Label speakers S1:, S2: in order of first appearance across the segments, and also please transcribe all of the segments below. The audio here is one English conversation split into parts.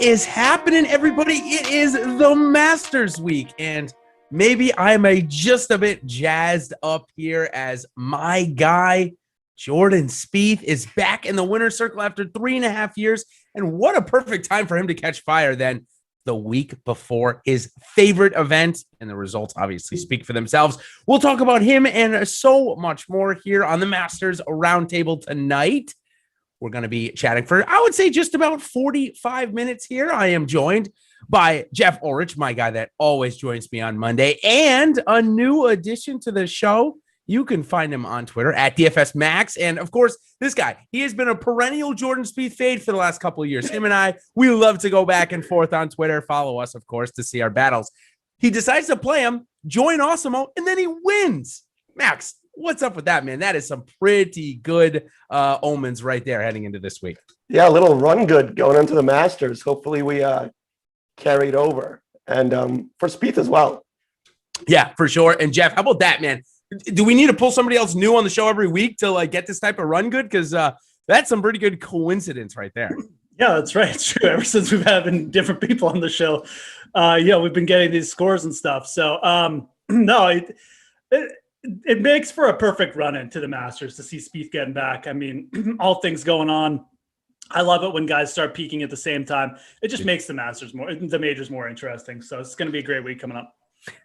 S1: is happening, everybody? It is the Masters week, and maybe I'm just a bit jazzed up here as my guy, Jordan Spieth, is back in the winner's circle after 3.5 years, and what a perfect time for him to catch fire than the week before his favorite event, and the results obviously speak for themselves. We'll talk about him and so much more here on the Masters Roundtable tonight. We're going to be chatting for, I would say, just about 45 minutes here. I am joined by Geoff Ulrich, my guy that always joins me on Monday, and a new addition to the show. You can find him on Twitter at DFS Max. And of course, this guy, he has been a perennial Jordan Spieth fade for the last couple of years. Him and I, we love to go back and forth on Twitter. Follow us, of course, to see our battles. He decides to play him, join Awesemo, and then he wins. Max, what's up with that, man? That is some pretty good omens right there heading into this week.
S2: Yeah, a little run good going into the Masters. Hopefully we carried over. And for Spieth as well.
S1: Yeah, for sure. And Geoff, how about that, man? Do we need to pull somebody else new on the show every week to get this type of run good? Because that's some pretty good coincidence right there.
S3: Yeah, that's right. It's true. Ever since we've had different people on the show, we've been getting these scores and stuff. So, no, it makes for a perfect run into the Masters to see Spieth getting back. I mean, all things going on. I love it when guys start peaking at the same time. It just makes the majors more interesting. So it's going to be a great week coming up.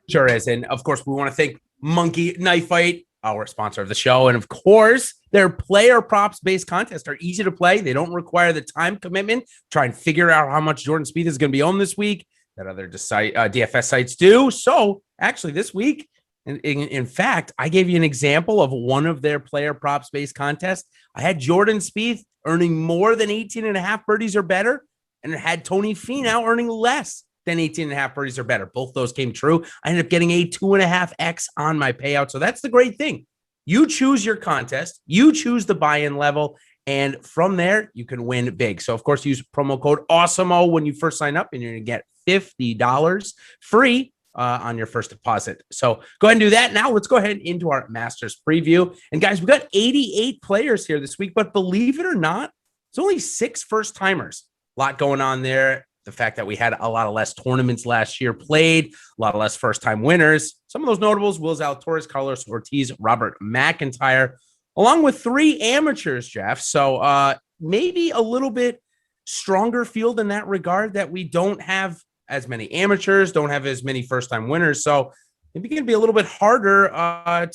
S1: Sure is. And of course, we want to thank Monkey Knife Fight, our sponsor of the show. And of course, their player props based contests are easy to play. They don't require the time commitment. Try and figure out how much Jordan Spieth is going to be on this week that other DFS sites do. So actually this week, in fact, I gave you an example of one of their player props based contests. I had Jordan Spieth earning more than 18.5 birdies or better, and it had Tony Fenow earning less than 18.5 birdies or better. Both those came true. I ended up getting a 2.5x on my payout. So that's the great thing. You choose your contest, you choose the buy-in level, and from there, you can win big. So, of course, use promo code Awesemo when you first sign up, and you're going to get $50 free on your first deposit. So go ahead and do that. Now let's go ahead into our Masters preview. And guys, we've got 88 players here this week, but believe it or not, it's only 6 first-timers. A lot going on there. The fact that we had a lot of less tournaments last year played, a lot of less first-time winners. Some of those notables, Will Zalatoris, Carlos Ortiz, Robert McIntyre, along with 3 amateurs, Geoff. So maybe a little bit stronger field in that regard, that we don't have as many amateurs, don't have as many first-time winners. So maybe going to be a little bit harder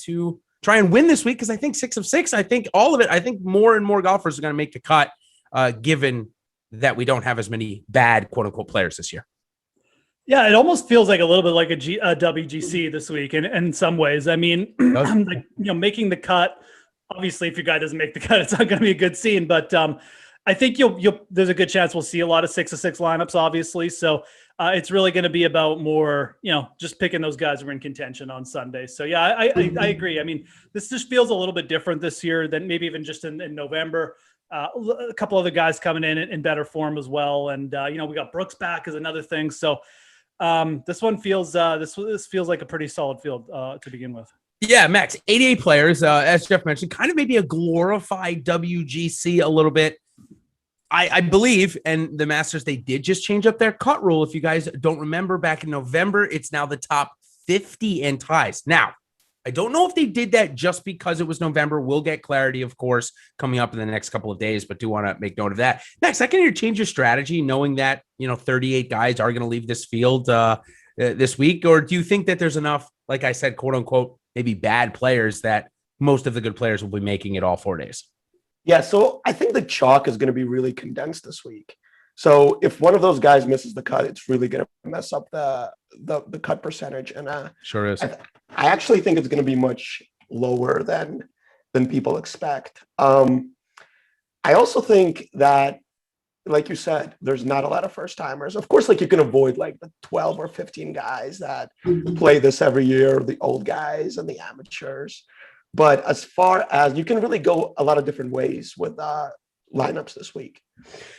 S1: to try and win this week, because I think 6 of 6, I think all of it, I think more and more golfers are going to make the cut, given that we don't have as many bad quote-unquote players this year.
S3: Yeah, it almost feels like a little bit like a WGC this week in some ways. I mean, making the cut, obviously if your guy doesn't make the cut, it's not going to be a good scene, but I think there's a good chance we'll see a lot of 6 of 6 lineups, obviously. So it's really going to be about more, just picking those guys who are in contention on Sunday. So yeah, I agree. I mean, this just feels a little bit different this year than maybe even just in November. A couple other guys coming in better form as well. And, we got Brooks back is another thing. So this one feels, this feels like a pretty solid field to begin with.
S1: Yeah, Max, 88 players, as Geoff mentioned, kind of maybe a glorified WGC a little bit. I believe, and the Masters, they did just change up their cut rule. If you guys don't remember, back in November, it's now the top 50 in ties. Now, I don't know if they did that just because it was November. We'll get clarity, of course, coming up in the next couple of days, but do want to make note of that. Next, second, you change your strategy, knowing that 38 guys are going to leave this field this week, or do you think that there's enough, like I said, quote unquote, maybe bad players, that most of the good players will be making it all 4 days?
S2: Yeah, so I think the chalk is going to be really condensed this week. So if one of those guys misses the cut, it's really going to mess up the cut percentage. And
S1: sure is.
S2: I actually think it's going to be much lower than people expect. I also think that, like you said, there's not a lot of first timers. Of course, you can avoid the 12 or 15 guys that play this every year, the old guys and the amateurs. But as far as you can really go a lot of different ways with lineups this week.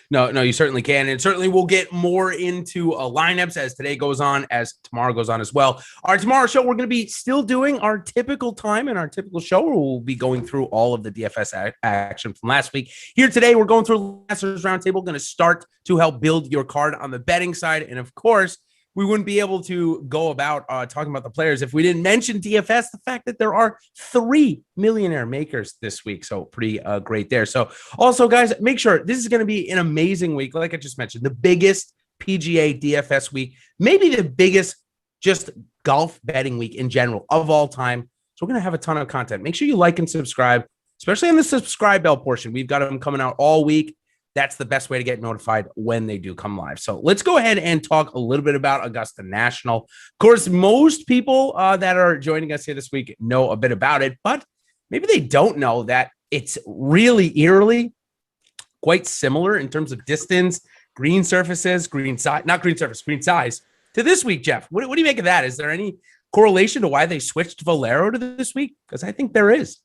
S1: No, you certainly can. And certainly we'll get more into lineups as today goes on, as tomorrow goes on as well. Our tomorrow show, we're going to be still doing our typical time and our typical show where we'll be going through all of the DFS action from last week. Here today, we're going through Masters Roundtable, going to start to help build your card on the betting side. And of course, we wouldn't be able to go about talking about the players if we didn't mention DFS, the fact that there are 3 millionaire makers this week. So pretty great there. So also, guys, make sure this is going to be an amazing week. Like I just mentioned, the biggest PGA DFS week, maybe the biggest just golf betting week in general of all time. So we're going to have a ton of content. Make sure you like and subscribe, especially on the subscribe bell portion. We've got them coming out all week. That's the best way to get notified when they do come live. So let's go ahead and talk a little bit about Augusta National. Of course, most people that are joining us here this week know a bit about it, but maybe they don't know that it's really eerily quite similar in terms of distance, green surfaces, green size to this week, Jeff. What do you make of that? Is there any correlation to why they switched Valero to this week? Because I think there is.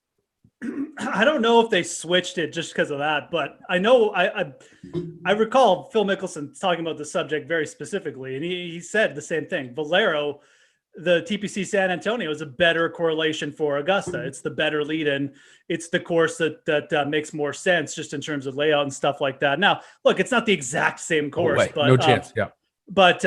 S3: I don't know if they switched it just because of that, but I know I recall Phil Mickelson talking about the subject very specifically, and he said the same thing. Valero, the TPC San Antonio, is a better correlation for Augusta. It's the better lead-in. It's the course that makes more sense just in terms of layout and stuff like that. Now, look, it's not the exact same course, but
S1: no chance. Yeah.
S3: But,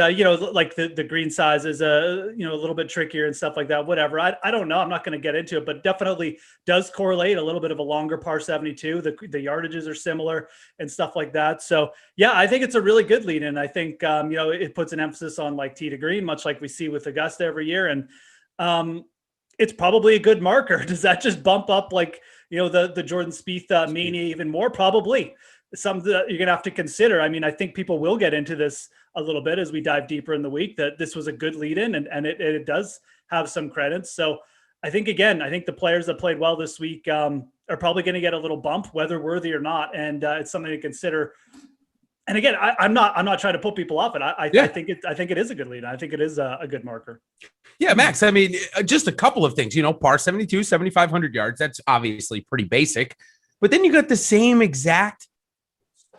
S3: like the green size is a little bit trickier and stuff like that, whatever. I don't know. I'm not going to get into it, but definitely does correlate a little bit of a longer par 72. The yardages are similar and stuff like that. So, yeah, I think it's a really good lead. And I think, it puts an emphasis on like tee to green, much like we see with Augusta every year. And it's probably a good marker. Does that just bump up like, the Jordan Spieth mania even more? Probably. Something that you're going to have to consider. I mean, I think people will get into this a little bit as we dive deeper in the week, that this was a good lead in and it does have some credits. So I think the players that played well this week are probably going to get a little bump, whether worthy or not. And it's something to consider. And again, I'm not trying to put people off it. I think it is a good lead. I think it is a good marker.
S1: Yeah, Max. I mean, just a couple of things, par 72, 7,500 yards. That's obviously pretty basic, but then you got the same exact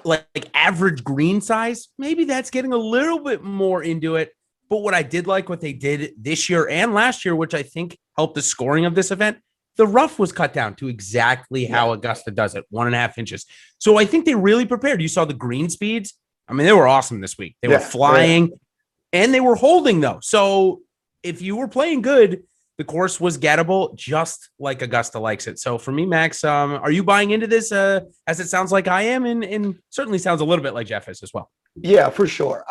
S1: like average green size. Maybe that's getting a little bit more into it. But what I did like what they did this year and last year, which I think helped the scoring of this event, the rough was cut down to exactly how Augusta does it, 1.5 inches. So I think they really prepared. You saw the green speeds. I mean, they were awesome this week. They were flying and they were holding though. So if you were playing good, the course was gettable, just like Augusta likes it. So for me, Max, are you buying into this as it sounds like I am? And certainly sounds a little bit like Jeff is as well.
S2: Yeah, for sure.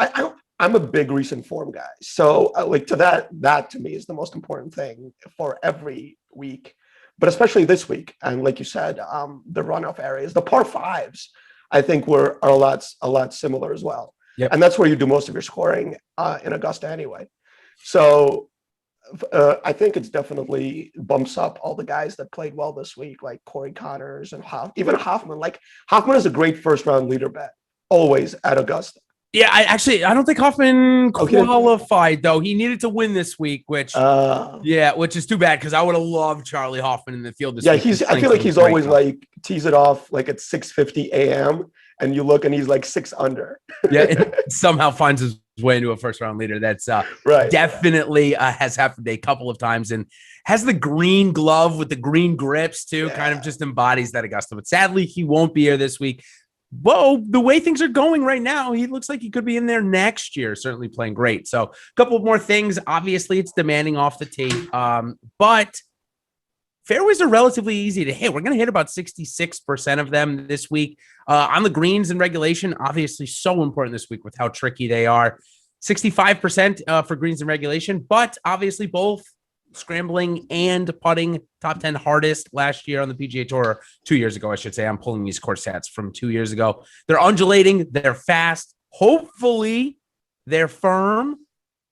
S2: I'm a big recent form guy. So that to me is the most important thing for every week, but especially this week. And like you said, the runoff areas, the par fives, I think are a lot similar as well. Yep. And that's where you do most of your scoring in Augusta anyway. So I think it's definitely bumps up all the guys that played well this week, like Corey Connors and even Hoffman. Like Hoffman is a great first round leader bet always at Augusta.
S1: Yeah, I don't think Hoffman qualified though. He needed to win this week, which is too bad because I would have loved Charlie Hoffman in the field this week.
S2: I feel like he's always like tees it off like at 6:50 a.m. and you look and he's like 6 under.
S1: Yeah, and somehow finds his way into a first round leader. That's definitely has happened a couple of times and has the green glove with the green grips too. Kind of just embodies that Augusta. But sadly, he won't be here this week. Whoa, the way things are going right now, he looks like he could be in there next year, certainly playing great. So a couple more things. Obviously, it's demanding off the tee, but fairways are relatively easy to hit. We're going to hit about 66% of them this week. On the greens and regulation, obviously so important this week with how tricky they are. 65% for greens and regulation, but obviously both scrambling and putting top 10 hardest last year on the PGA Tour, 2 years ago, I should say. I'm pulling these course stats from 2 years ago. They're undulating. They're fast. Hopefully they're firm.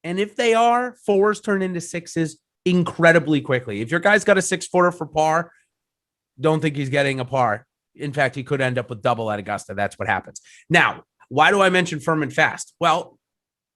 S1: And if they are, fours turn into sixes incredibly quickly. If your guy's got a 6-footer for par, don't think he's getting a par. In fact, he could end up with double at Augusta. That's what happens. Now, why do I mention firm and fast? Well,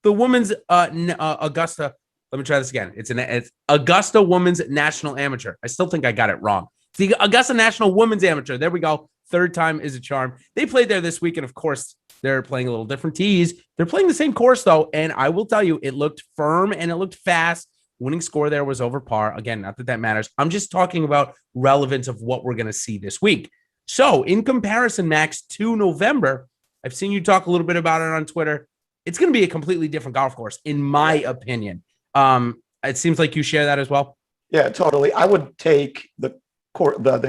S1: the women's Augusta, let me try this again. It's Augusta Women's National Amateur. I still think I got it wrong. It's the Augusta National Women's Amateur. There we go. Third time is a charm. They played there this week, and of course, they're playing a little different tees. They're playing the same course, though, and I will tell you, it looked firm and it looked fast. Winning score there was over par. Again, not that that matters. I'm just talking about relevance of what we're going to see this week. So, in comparison, Max, to November, I've seen you talk a little bit about it on Twitter. It's going to be a completely different golf course, in my opinion. It seems like you share that as well.
S2: Yeah, totally. I would take the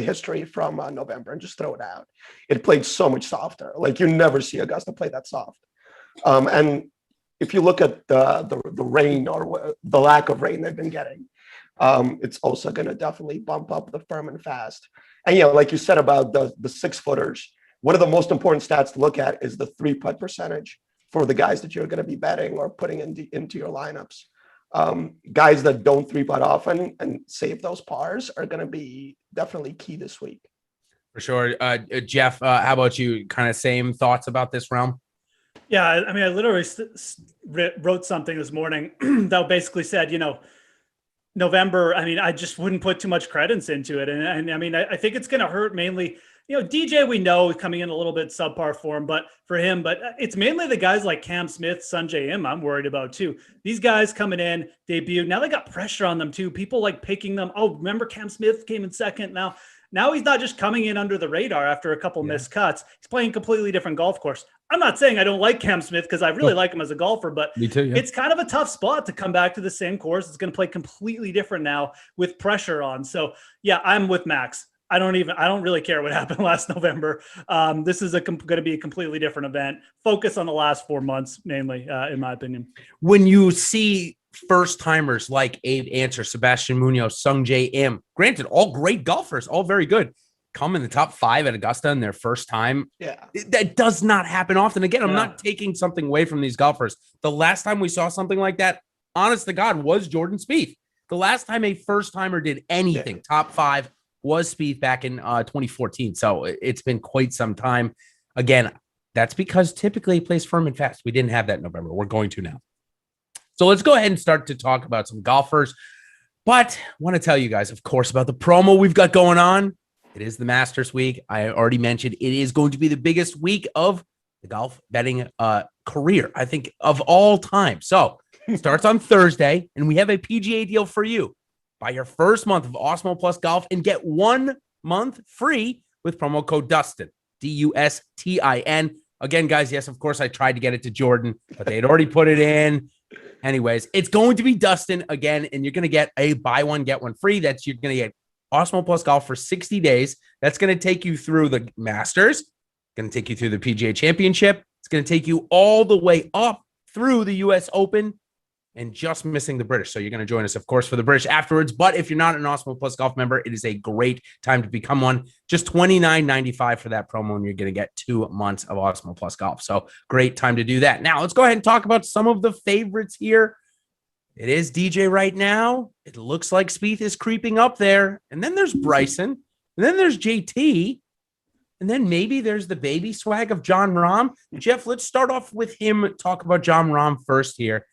S2: history from November and just throw it out. It played so much softer. Like, you never see Augusta play that soft. And if you look at the rain or the lack of rain they've been getting, it's also going to definitely bump up the firm and fast. And yeah, like you said about the 6-footers, one of the most important stats to look at is the 3-putt percentage for the guys that you're going to be betting or putting into your lineups. Guys that don't 3-putt often and save those pars are going to be definitely key this week.
S1: For sure. Jeff, how about you? Kind of same thoughts about this realm?
S3: Yeah, I mean, I literally wrote something this morning that basically said, November, I mean, I just wouldn't put too much credence into it. And I mean, I think it's going to hurt mainly, DJ, we know is coming in a little bit subpar form, but it's mainly the guys like Cam Smith, Sungjae Im I'm worried about too. These guys coming in, debut. Now they got pressure on them too. People like picking them. Oh, remember Cam Smith came in second. Now he's not just coming in under the radar after a couple missed cuts. He's playing a completely different golf course. I'm not saying I don't like Cam Smith because I really like him as a golfer, but
S1: Me too, yeah.
S3: It's kind of a tough spot to come back to the same course. It's going to play completely different now with pressure on. So yeah, I'm with Max. I don't really care what happened last November. This is going to be a completely different event. Focus on the last 4 months, mainly, in my opinion.
S1: When you see first timers like Abe Answer, Sebastian Munoz, Sungjae Im, granted, all great golfers, all very good, come in the top 5 at Augusta in their first time.
S2: Yeah,
S1: that does not happen often. Again, I'm not taking something away from these golfers. The last time we saw something like that, honest to God, was Jordan Spieth. The last time a first timer did anything top 5 was Spieth back in 2014. So it's been quite some time. Again, that's because typically he plays firm and fast. We didn't have that in November. We're going to now. So let's go ahead and start to talk about some golfers. But I want to tell you guys, of course, about the promo we've got going on. It is the Masters week. I already mentioned it is going to be the biggest week of the golf betting career, I think, of all time. So it starts on Thursday, and we have a PGA deal for you. Buy your first month of Awesemo Plus Golf and get 1 month free with promo code Dustin, DUSTIN. Again, guys, yes, of course, I tried to get it to Jordan, but they had already put it in. Anyways, it's going to be Dustin again, and you're going to get a buy one, get one free. You're going to get Awesemo Plus Golf for 60 days. That's going to take you through the Masters, going to take you through the PGA Championship. It's going to take you all the way up through the US Open and just missing the British. So you're going to join us, of course, for the British afterwards. But if you're not an Awesemo Plus Golf member, it is a great time to become one. Just $29.95 for that promo, and you're going to get 2 months of Awesemo Plus Golf. So great time to do that. Now, let's go ahead and talk about some of the favorites here. It is DJ right now. It looks like Spieth is creeping up there. And then there's Bryson. And then there's JT. And then maybe there's the baby swag of Jon Rahm. Jeff, let's start off with him. Talk about Jon Rahm first here.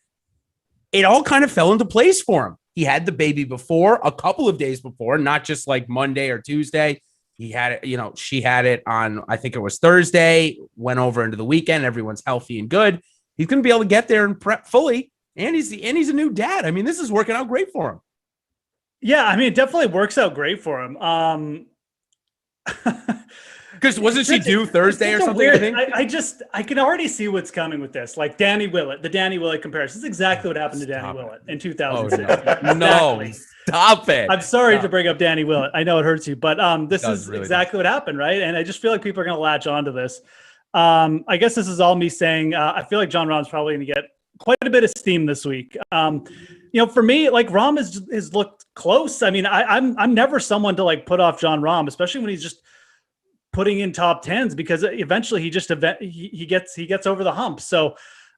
S1: It all kind of fell into place for him. He had the baby before, a couple of days before, not just like Monday or Tuesday. He had it, she had it on, I think it was Thursday, went over into the weekend. Everyone's healthy and good. He's going to be able to get there and prep fully. And he's a new dad. I mean, this is working out great for him.
S3: Yeah, I mean, it definitely works out great for him.
S1: Because wasn't she due Thursday or something?
S3: Weird, I can already see what's coming with this. Like Danny Willett, the Danny Willett comparison. This is exactly what happened to Danny Willett in 2006.
S1: Oh, no, stop it.
S3: I'm sorry to bring up Danny Willett. I know it hurts you, but this is really exactly what happened, right? And I just feel like people are going to latch onto this. I guess this is all me saying I feel like Jon Rahm's probably going to get quite a bit of steam this week. For me, like Rahm has looked close. I mean, I'm never someone to like put off Jon Rahm, especially when he's just putting in top 10s, because eventually he gets over the hump. So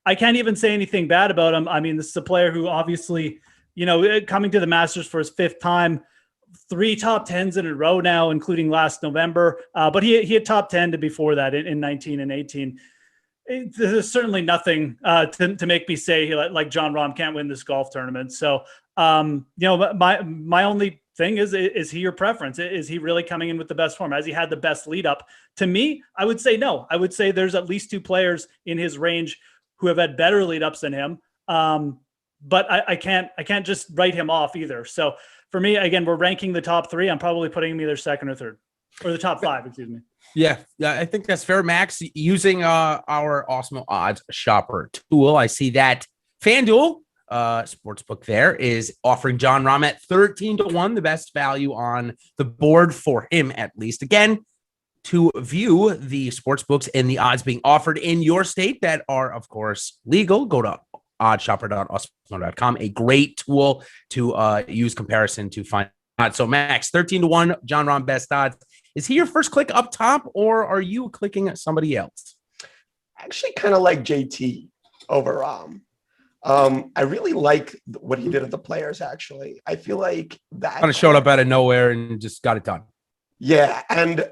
S3: I can't even say anything bad about him. I mean, this is a player who obviously, coming to the Masters for his 5th time, 3 top 10s in a row now, including last November. But he had top 10 before that in 19 and 18. There's certainly nothing to make me say like Jon Rahm can't win this golf tournament. So, my only thing is he your preference? Is he really coming in with the best form? Has he had the best lead up? To me, I would say no. I would say there's at least 2 players in his range who have had better lead ups than him. But I can't just write him off either. So for me, again, we're ranking the top 3. I'm probably putting him either second or third, or the top 5, excuse me.
S1: Yeah, I think that's fair, Max. Using our Awesemo Odds Shopper tool, I see that FanDuel sportsbook there is offering Jon Rahm at 13-1, the best value on the board for him, at least. Again, to view the sportsbooks and the odds being offered in your state that are, of course, legal, go to oddshopper.awesemo.com, a great tool to use comparison to find odds. So, Max, 13-1, Jon Rahm best odds. Is he your first click up top, or are you clicking at somebody else?
S2: I actually kind of like JT over Rahm. I really like what he did at the Players, actually. I feel like that
S1: kind of showed up out of nowhere and just got it done.
S2: Yeah. And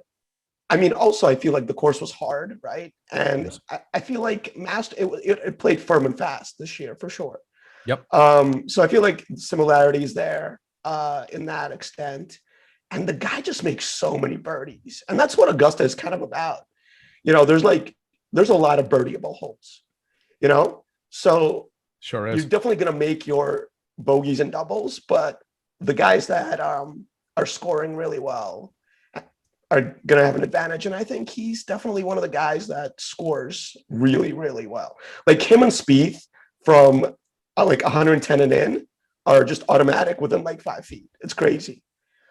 S2: I mean, also, I feel like the course was hard, right? And I feel like it played firm and fast this year, for sure.
S1: Yep.
S2: So I feel like similarities there in that extent. And the guy just makes so many birdies. And that's what Augusta is kind of about. There's a lot of birdieable holes, So
S1: sure is.
S2: You're definitely going to make your bogeys and doubles, but the guys that are scoring really well are going to have an advantage. And I think he's definitely one of the guys that scores really, really well. Like him and Spieth from like 110 and in are just automatic within like 5 feet. It's crazy.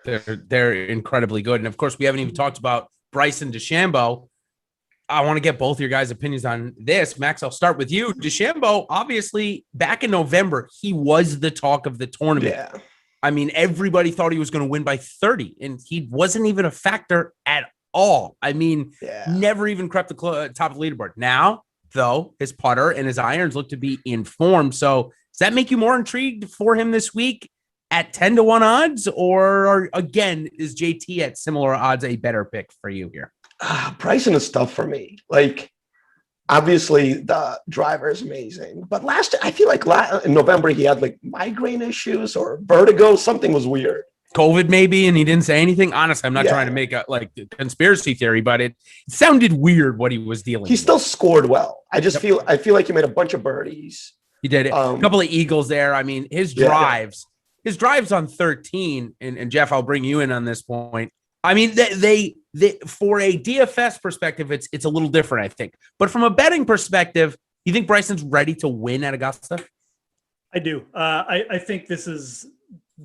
S1: They're incredibly good. And of course, we haven't even talked about Bryson De Chambeau. I want to get both your guys' opinions on this. Max, I'll start with you. De Chambeau, obviously, back in November, he was the talk of the tournament.
S2: Yeah.
S1: I mean, everybody thought he was going to win by 30, and he wasn't even a factor at all. I mean, never even crept the top of the leaderboard. Now, though, his putter and his irons look to be in form. So does that make you more intrigued for him this week at 10-1 odds? Or again, is JT at similar odds a better pick for you here?
S2: Bryson is tough for me. Like, obviously, the driver is amazing. But I feel like in November, he had like migraine issues or vertigo. Something was weird.
S1: COVID maybe, and he didn't say anything. Honestly, I'm not trying to make a conspiracy theory, but it sounded weird what he was dealing with.
S2: He still scored well. I feel like he made a bunch of birdies.
S1: He did a couple of eagles there. I mean, his drives on 13, and Jeff, I'll bring you in on this point. I mean, they for a DFS perspective, it's a little different, I think. But from a betting perspective, you think Bryson's ready to win at Augusta?
S3: I do. I think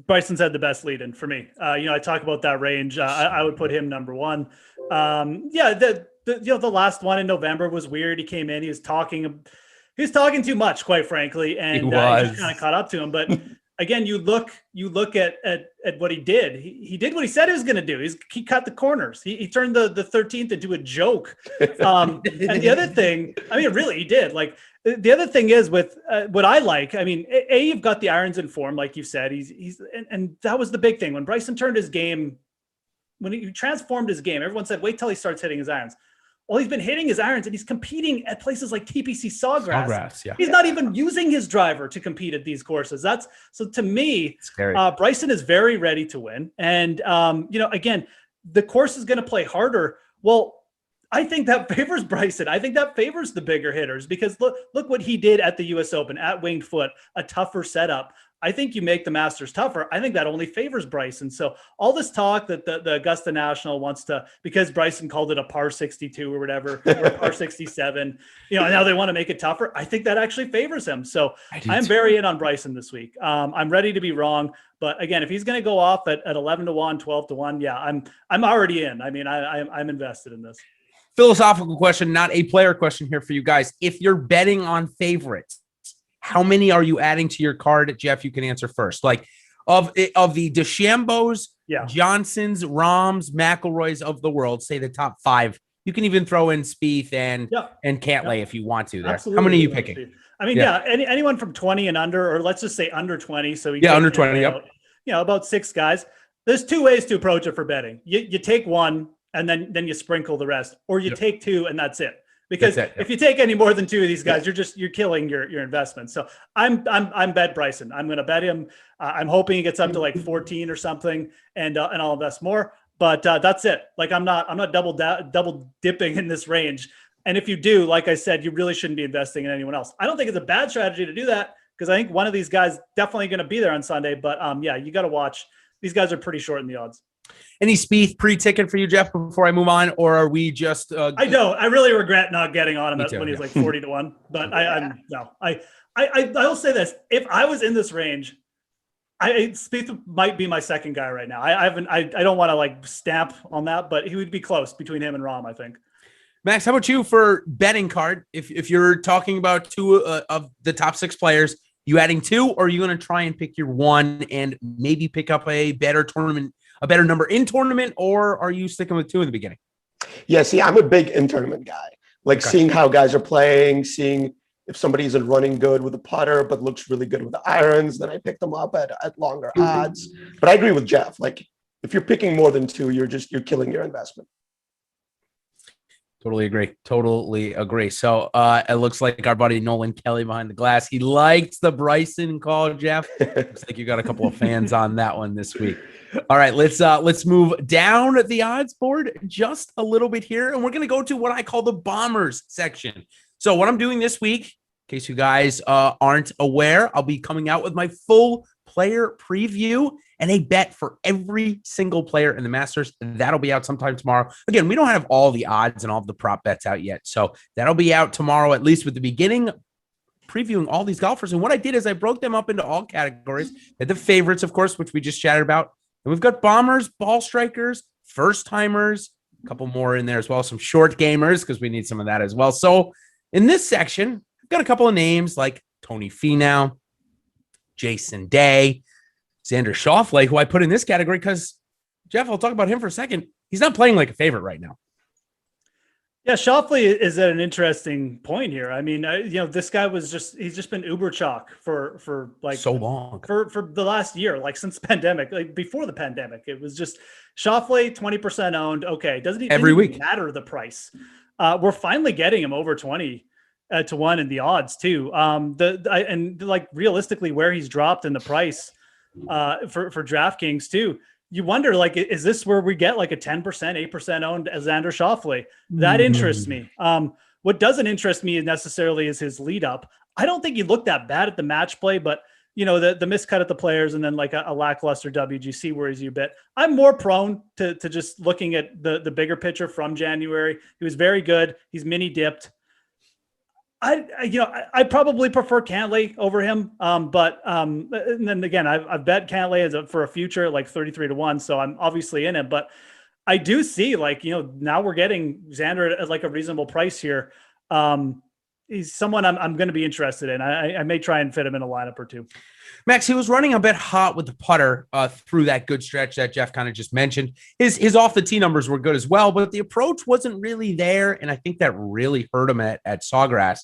S3: Bryson's had the best lead in for me. I talk about that range. I would put him number 1. The last one in November was weird. He came in, he was talking too much, quite frankly, and he just kind of caught up to him. But again, you look at what he did. He did what he said he was going to do. He cut the corners. He turned the 13th into a joke. And the other thing, I mean, really, he did. Like the other thing is with what I like. I mean, you've got the irons in form, like you said. And that was the big thing when Bryson turned his game. When he transformed his game, everyone said, "Wait till he starts hitting his irons." Well, he's been hitting his irons, and he's competing at places like TPC Sawgrass. He's not even using his driver to compete at these courses. So to me, Bryson is very ready to win. And, again, the course is going to play harder. Well, I think that favors Bryson. I think that favors the bigger hitters because look what he did at the U.S. Open at Winged Foot, a tougher setup. I think you make the Masters tougher. I think that only favors Bryson. So all this talk that the Augusta National wants to, because Bryson called it a par 62 or whatever, or par 67, now they want to make it tougher. I think that actually favors him. So I'm very in on Bryson this week. I'm ready to be wrong. But again, if he's going to go off at 11-1, 12-1, yeah, I'm already in. I mean, I'm invested in this.
S1: Philosophical question, not a player question here for you guys. If you're betting on favorites, how many are you adding to your card? Jeff, you can answer first. Like of the DeChambeaus, Johnsons, Rahms, McIlroys of the world, say the top 5. You can even throw in Spieth and Cantlay if you want to there. Absolutely. How many are you picking?
S3: I mean, anyone from 20 and under, or let's just say under 20. So
S1: under 20,
S3: about 6 guys. There's 2 ways to approach it for betting. You take one and then you sprinkle the rest, or you take 2 and that's it. Because if you take any more than 2 of these guys, you're killing your investment. So I'm bet Bryson. I'm going to bet him. I'm hoping he gets up to like 14 or something, and I'll invest more. But that's it. Like I'm not double dipping in this range. And if you do, like I said, you really shouldn't be investing in anyone else. I don't think it's a bad strategy to do that, because I think one of these guys definitely going to be there on Sunday. But you got to watch. These guys are pretty short in the odds.
S1: Any Spieth pre-ticket for you, Geoff, before I move on, or are we just?
S3: I don't. I really regret not getting on him when he's like 40 to 1. But I'll say this: if I was in this range, Spieth might be my second guy right now. I don't want to like stamp on that, but he would be close between him and Rahm, I think.
S1: Max, how about you for betting card? If you're talking about 2 of the top 6 players, you adding 2, or are you going to try and pick your 1 and maybe pick up a better number in tournament, or are you sticking with 2 in the beginning?
S2: Yeah, see, I'm a big in-tournament guy. Like seeing how guys are playing, seeing if somebody isn't running good with a putter but looks really good with the irons, then I pick them up at longer odds. But I agree with Geoff. Like if you're picking more than 2, you're killing your investment.
S1: Totally agree. So it looks like our buddy Nolan Kelly behind the glass, he liked the Bryson call, Geoff. Looks like you got a couple of fans on that one this week. All right, let's move down the odds board just a little bit here, and we're going to go to what I call the bombers section. So what I'm doing this week, in case you guys aren't aware, I'll be coming out with my full player preview and a bet for every single player in the Masters. That'll be out sometime tomorrow. Again, we don't have all the odds and all the prop bets out yet, so that'll be out tomorrow, at least with the beginning, previewing all these golfers. And what I did is I broke them up into all categories. The favorites, of course, which we just chatted about. And we've got bombers, ball strikers, first timers, a couple more in there as well, some short gamers, because we need some of that as well. So in this section, I've got a couple of names like Tony Fenow, Jason Day, Xander Schauffele, who I put in this category because, Geoff, I'll talk about him for a second. He's not playing like a favorite right now.
S3: Yeah, Schauffele is at an interesting point here. I mean, this guy he's just been uber chalk for like
S1: so long
S3: for the last year, like since the pandemic, like before the pandemic. It was just Schauffele 20% owned. Okay, doesn't even matter the price. We're finally getting him over 20 to 1 in the odds too. Like realistically, where he's dropped in the price for DraftKings too. You wonder, like, is this where we get like a 10%, 8% owned Xander Schauffele? That interests me. What doesn't interest me necessarily is his lead up. I don't think he looked that bad at the match play, but the miscut at the players and then like a lackluster WGC worries you a bit. I'm more prone to just looking at the bigger picture from January. He was very good. He's mini dipped. I probably prefer Cantlay over him. And then again, I've bet Cantlay for a future at like 33 to 1. So I'm obviously in it, but I do see now we're getting Xander at like a reasonable price here. He's someone I'm going to be interested in. I may try and fit him in a lineup or 2.
S1: Max, he was running a bit hot with the putter through that good stretch that Geoff kind of just mentioned. His off the tee numbers were good as well, but the approach wasn't really there, and I think that really hurt him at Sawgrass.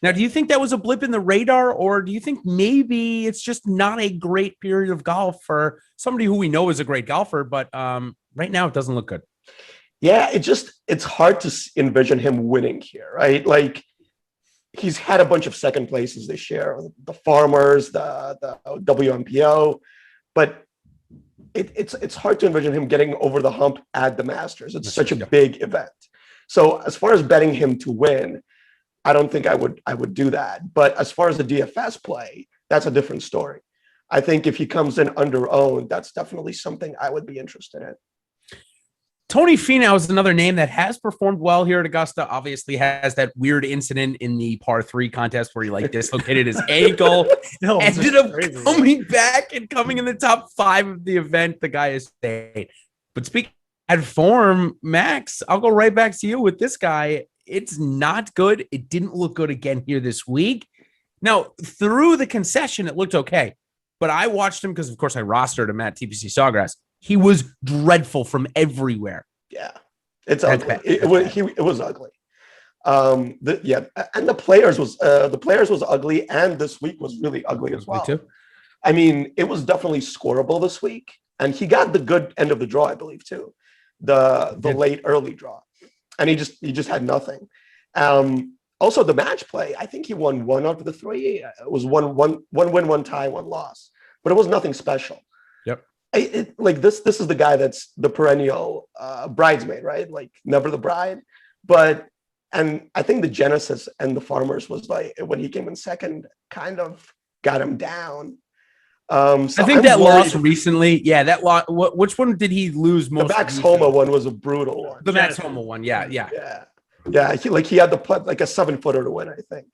S1: Now, do you think that was a blip in the radar, or do you think maybe it's just not a great period of golf for somebody who we know is a great golfer, but right now it doesn't look good?
S2: Yeah, it's hard to envision him winning here, right? Like, he's had a bunch of second places this year, the Farmers, the WMPO, but it's hard to envision him getting over the hump at the Masters. It's such a big event. So as far as betting him to win, I don't think I would do that. But as far as the DFS play, that's a different story. I think if he comes in under-owned, that's definitely something I would be interested in.
S1: Tony Fenow is another name that has performed well here at Augusta. Obviously has that weird incident in the par 3 contest where he dislocated his ankle. Ended up coming back and coming in the top 5 of the event. The guy is staying. But speaking of form, Max, I'll go right back to you with this guy. It's not good. It didn't look good again here this week. Now, through the concession, it looked okay. But I watched him because, of course, I rostered him at TPC Sawgrass. He was dreadful from everywhere.
S2: Yeah, it's ugly. It was ugly. And the players was ugly, and this week was really ugly as well. Me too. I mean, it was definitely scoreable this week, and he got the good end of the draw, I believe, too, the late early draw, and he just had nothing. Also, the match play, I think he won 1 out of the 3. It was one win, 1 tie, 1 loss, but it was nothing special.
S1: Yep.
S2: Like this is the guy that's the perennial bridesmaid, right? Like never the bride. And I think the Genesis and the Farmers was like when he came in second, kind of got him down. So
S1: I think that loss recently, that loss. Which one did he lose most?
S2: The Max Homa one was a brutal one.
S1: The Max Homa one, yeah.
S2: He had to put like a 7-footer to win, I think,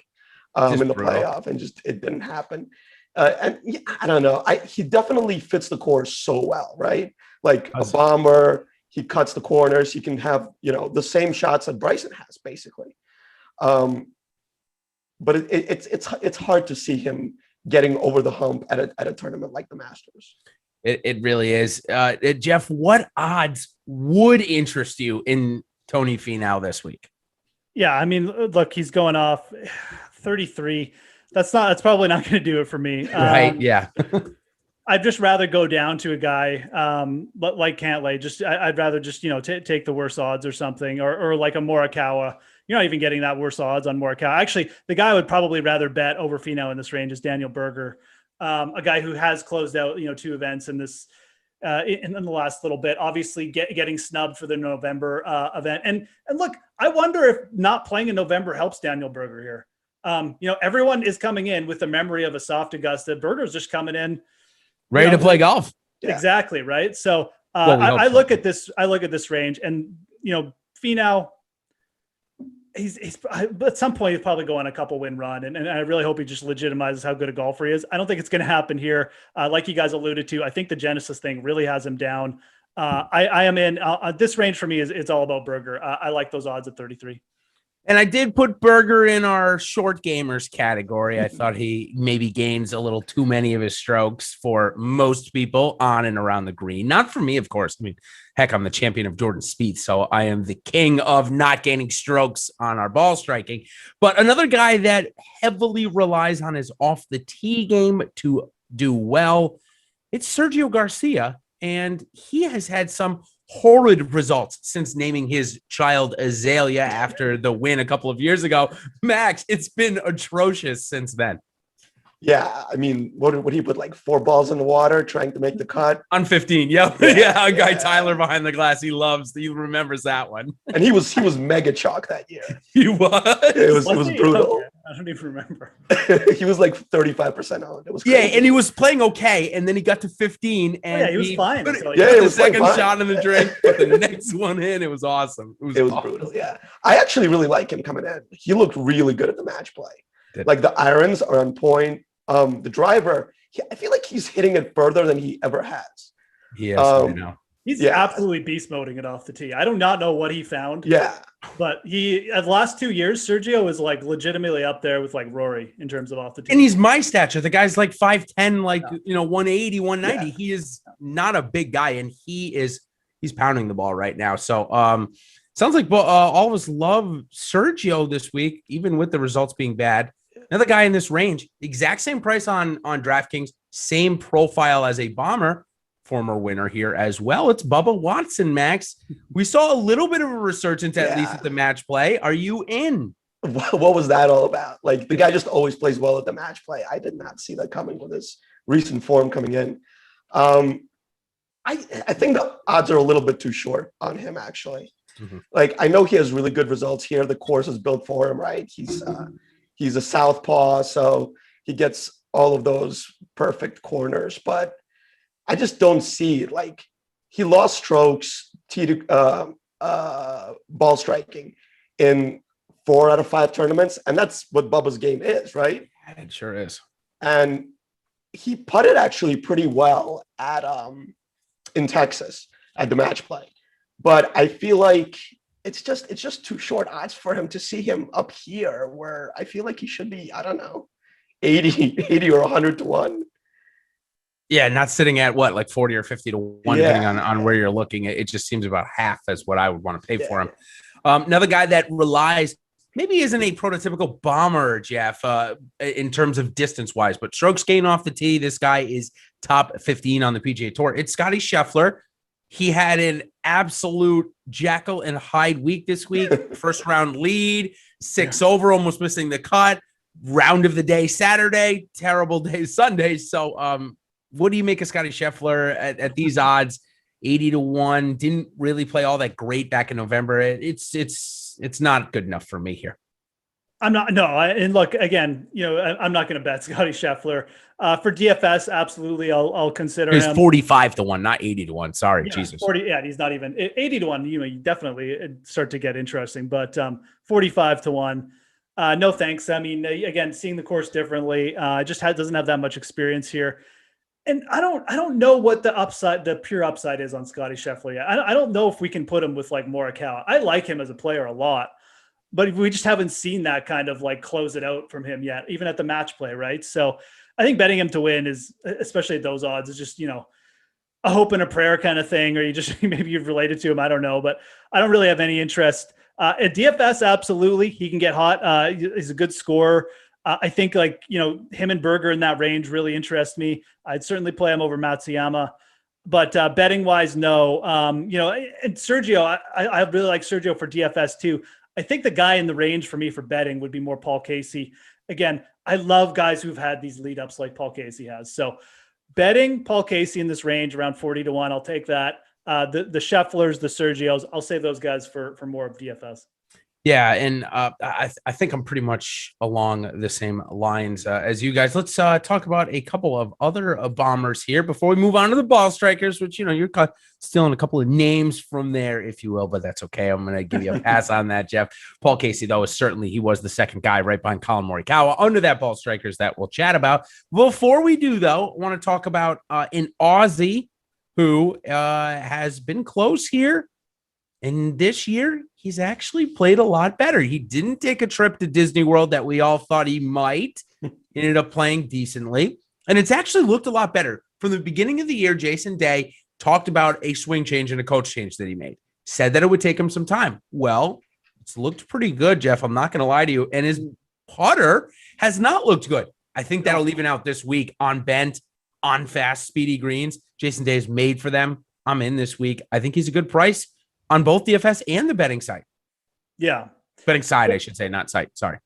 S2: in the playoff, and just it didn't happen. I don't know. He definitely fits the course so well, right? Like a bomber, he cuts the corners. He can have the same shots that Bryson has, basically. But it's hard to see him getting over the hump at a tournament like the Masters.
S1: It really is. Geoff, what odds would interest you in Tony Finau this week?
S3: Yeah, I mean, look, he's going off 33. That's probably not going to do it for me.
S1: Right? Yeah.
S3: I'd just rather go down to a guy like Cantlay. I'd rather just take the worse odds or something, or like a Morikawa. You're not even getting that worse odds on Morikawa. Actually, the guy I would probably rather bet over Finau in this range is Daniel Berger, a guy who has closed out 2 events in this in the last little bit. Obviously, getting snubbed for the November event. And look, I wonder if not playing in November helps Daniel Berger here. Everyone is coming in with the memory of a soft Augusta. Berger's just coming in
S1: ready to play golf.
S3: Exactly. Right. So I look at this range, and Finau, he's at some point he's probably going a couple win run, and I really hope he just legitimizes how good a golfer he is. I don't think it's going to happen here. Like you guys alluded to, I think the Genesis thing really has him down. I am in this range for me it's all about Berger. I like those odds at 33.
S1: And I did put Berger in our short gamers category. I thought he maybe gains a little too many of his strokes for most people on and around the green. Not for me, of course. I mean, heck, I'm the champion of Jordan Spieth, so I am the king of not gaining strokes on our ball striking. But another guy that heavily relies on his off the tee game to do well, it's Sergio Garcia, and he has had some horrid results since naming his child Azalea after the win a couple of years ago. Max, it's been atrocious since then.
S2: Yeah, I mean, what did he put, like 4 balls in the water trying to make the cut?
S1: On 15, yep. Yeah, guy Tyler behind the glass, he remembers that one.
S2: And he was mega chalk that year.
S1: He was?
S2: It was brutal.
S3: I don't even remember.
S2: He was like 35% on. It was crazy.
S1: Yeah, and he was playing okay, and then he got to 15, and
S3: he was fine.
S1: Put
S3: it
S1: the second shot in the drink, put the next one in. It was awesome. It was awesome.
S2: Brutal, yeah. I actually really like him coming in. He looked really good at the match play. Like the irons are on point. The driver, I feel like he's hitting it further than he ever has.
S1: He is right now.
S3: He's absolutely beast moding it off the tee. I do not know what he found.
S2: Yeah.
S3: But the last 2 years, Sergio is like legitimately up there with like Rory in terms of off the tee.
S1: And he's my stature. The guy's like 5'10", like 180, 190. Yeah. He is not a big guy, and he's pounding the ball right now. So sounds like all of us love Sergio this week, even with the results being bad. Another guy in this range, exact same price on DraftKings, same profile as a bomber, former winner here as well. It's Bubba Watson, Max. We saw a little bit of a resurgence, at least at the match play. Are you in?
S2: What was that all about? Like, the guy just always plays well at the match play. I did not see that coming with his recent form coming in. I think the odds are a little bit too short on him, actually. Mm-hmm. Like, I know he has really good results here. The course is built for him, right? He's a southpaw, so he gets all of those perfect corners. But I just don't see it. Like, he lost strokes ball striking in 4 out of 5 tournaments, and that's what Bubba's game is, right?
S1: It sure is.
S2: And he putted actually pretty well at in Texas at the match play, but I feel like it's just too short odds for him to see him up here, where I feel like he should be, I don't know, 80 or 100 to 1.
S1: Yeah, not sitting at what, like 40 or 50 to 1, depending on where you're looking. It just seems about half as what I would want to pay for him. Another guy that relies, maybe isn't a prototypical bomber, Geoff, in terms of distance-wise, but strokes gained off the tee, this guy is top 15 on the PGA Tour. It's Scottie Scheffler. He had an absolute Jekyll and Hyde week this week. First round lead, 6 over, almost missing the cut. Round of the day Saturday, terrible day Sunday. So what do you make of Scottie Scheffler at these odds? 80-1, didn't really play all that great back in November. It's not good enough for me here.
S3: I'm not. No, and look again. I'm not going to bet Scottie Scheffler for DFS. Absolutely, I'll consider him.
S1: 45-1, not 80-1. Sorry,
S3: yeah,
S1: Jesus.
S3: 40. Yeah, he's not even 80-1. You definitely start to get interesting, but 45-1. No thanks. I mean, again, seeing the course differently. Just doesn't have that much experience here, and I don't know what the pure upside is on Scottie Scheffler yet. I don't know if we can put him with like Morikawa. I like him as a player a lot. But we just haven't seen that kind of like close it out from him yet, even at the match play, right? So I think betting him to win is, especially at those odds, is just, a hope and a prayer kind of thing, or you just, maybe you've related to him. I don't know, but I don't really have any interest. At DFS, absolutely. He can get hot. He's a good scorer. I think him and Berger in that range really interest me. I'd certainly play him over Matsuyama. But betting wise, no. And Sergio, I really like Sergio for DFS too. I think the guy in the range for me for betting would be more Paul Casey. Again, I love guys who've had these lead ups like Paul Casey has. So betting Paul Casey in this range around 40-1, I'll take that. The Schefflers, the Sergios, I'll save those guys for more of DFS.
S1: Yeah, and I think I'm pretty much along the same lines as you guys. Let's talk about a couple of other bombers here before we move on to the ball strikers, which, you're stealing a couple of names from there, if you will, but that's okay. I'm going to give you a pass on that, Jeff. Paul Casey, though, he was the second guy right behind Kylo Morikawa under that ball strikers that we'll chat about. Before we do, though, I want to talk about an Aussie who has been close here. And this year, he's actually played a lot better. He didn't take a trip to Disney World that we all thought he might. He ended up playing decently. And it's actually looked a lot better. From the beginning of the year, Jason Day talked about a swing change and a coach change that he made. Said that it would take him some time. Well, it's looked pretty good, Jeff. I'm not going to lie to you. And his putter has not looked good. I think that'll even out this week on bent, on fast, speedy greens. Jason Day is made for them. I'm in this week. I think he's a good price on both DFS and the betting site.
S3: Yeah.
S1: Betting side, I should say, not site. Sorry.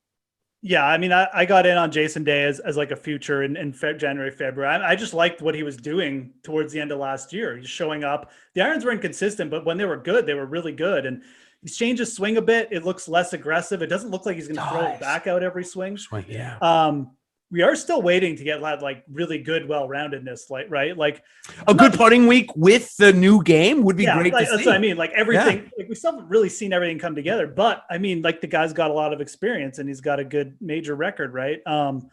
S3: Yeah. I mean, I got in on Jason Day as like a future in January, February. I just liked what he was doing towards the end of last year. He's showing up. The irons were inconsistent, but when they were good, they were really good. And he's changed his swing a bit. It looks less aggressive. It doesn't look like he's going to throw it back out every swing.
S1: Yeah.
S3: We are still waiting to get like really good, well-roundedness, right? Like
S1: a good putting week with the new game would be great to see.
S3: That's what I mean. Like everything, like we still haven't really seen everything come together, but I mean, like the guy's got a lot of experience and he's got a good major record, right? 50-1,